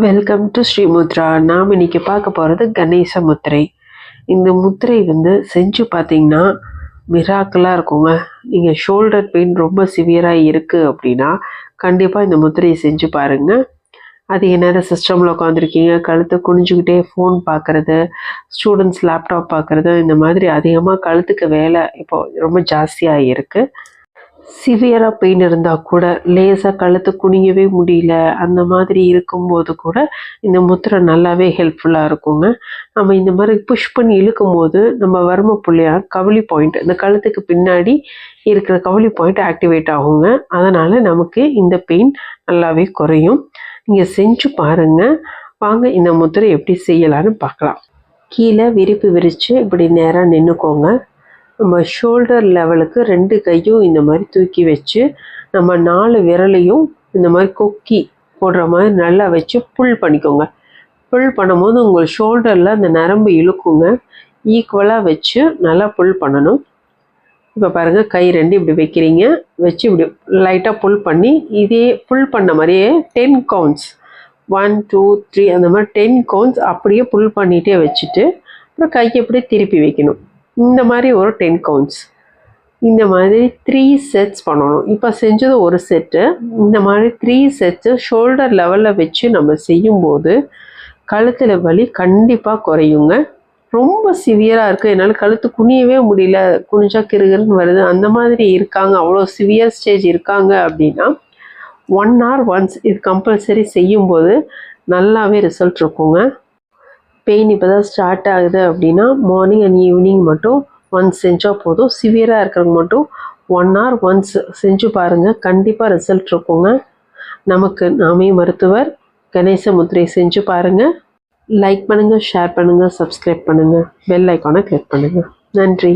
Welcome to Sri Mudra. நாம் இன்னைக்கு பார்க்க போகிறது கணேச முத்திரை. இந்த முத்திரை செஞ்சு பார்த்தீங்கன்னா மிராக்கலாக இருக்குங்க. நீங்கள் ஷோல்டர் பெயின் ரொம்ப சிவியராக இருக்குது அப்படின்னா கண்டிப்பாக இந்த முத்திரையை செஞ்சு பாருங்கள். அதிக நேரம் சிஸ்டமில் உட்காந்துருக்கீங்க, கழுத்தை குனிஞ்சுக்கிட்டே ஃபோன் பார்க்குறது, ஸ்டூடெண்ட்ஸ் லேப்டாப் பார்க்குறது, இந்த மாதிரி அதிகமாக கழுத்துக்கு வேலை இப்போ ரொம்ப ஜாஸ்தியாக இருக்குது. சிவியராக பெயின் இருந்தால் கூட லேசாக கழுத்து குனியவே முடியல, அந்த மாதிரி இருக்கும்போது கூட இந்த முத்திரை நல்லாவே ஹெல்ப்ஃபுல்லாக இருக்குங்க. நம்ம இந்த மாதிரி புஷ் பண்ணி இழுக்கும் போது நம்ம வர்ம புள்ளியாக கவலி பாயிண்ட், இந்த கழுத்துக்கு பின்னாடி இருக்கிற கவலி பாயிண்ட் ஆக்டிவேட் ஆகுங்க. அதனால் நமக்கு இந்த பெயின் நல்லாவே குறையும். நீங்கள் செஞ்சு பாருங்கள். வாங்க இந்த முத்திரை எப்படி செய்யலான்னு பார்க்கலாம். கீழே விரிப்பு விரித்து இப்படி நேராக நின்றுக்கோங்க. நம்ம ஷோல்டர் லெவலுக்கு 2 கையும் இந்த மாதிரி தூக்கி வச்சு நம்ம 4 விரலையும் இந்த மாதிரி கொக்கி போடுற மாதிரி நல்லா வச்சு புல் பண்ணிக்கோங்க. புல் பண்ணும்போது உங்கள் ஷோல்டரில் அந்த நரம்பு இழுக்குங்க. ஈக்குவலாக வச்சு நல்லா புல் பண்ணணும். இப்போ பாருங்கள், கை 2 இப்படி வைக்கிறீங்க, வச்சு இப்படி லைட்டாக புல் பண்ணி இதே புல் பண்ண மாதிரியே 10 கவுண்ட்ஸ் 1 2 3 அந்த மாதிரி 10 கவுண்ட்ஸ் அப்படியே புல் பண்ணிகிட்டே வச்சுட்டு அப்புறம் கையை இப்படி திருப்பி வைக்கணும். இந்த மாதிரி ஒரு 10 கவுண்ட்ஸ், இந்த மாதிரி 3 செட்ஸ் பண்ணணும். இப்போ செஞ்சது ஒரு செட்டு. இந்த மாதிரி 3 செட்ஸு ஷோல்டர் லெவலில் வச்சு நம்ம செய்யும்போது கழுத்தில் வலி கண்டிப்பாக குறையுங்க. ரொம்ப சிவியராக இருக்குது, என்னால் கழுத்து குனியவே முடியல, குனிஞ்சா கிருகிருன்னு வருது, அந்த மாதிரி இருக்காங்க, அவ்வளோ சிவியர் ஸ்டேஜ் இருக்காங்க அப்படின்னா 1 hour once இது கம்பல்சரி செய்யும்போது நல்லாவே ரிசல்ட் இருக்குங்க. பெயின் இப்போ தான் ஸ்டார்ட் ஆகுது அப்படின்னா மார்னிங் அண்ட் ஈவினிங் மட்டும் ஒன்ஸ் செஞ்சால் போதும். சிவியராக இருக்கிறவங்க மட்டும் 1 hour ஒன்ஸ் செஞ்சு பாருங்கள், கண்டிப்பாக ரிசல்ட் இருக்குங்க. நமக்கு நாமே மருத்துவர். கணேச முத்திரை செஞ்சு பாருங்கள். லைக் பண்ணுங்கள், ஷேர் பண்ணுங்கள், சப்ஸ்கிரைப் பண்ணுங்கள், பெல் ஐக்கானை கிளிக் பண்ணுங்கள். நன்றி.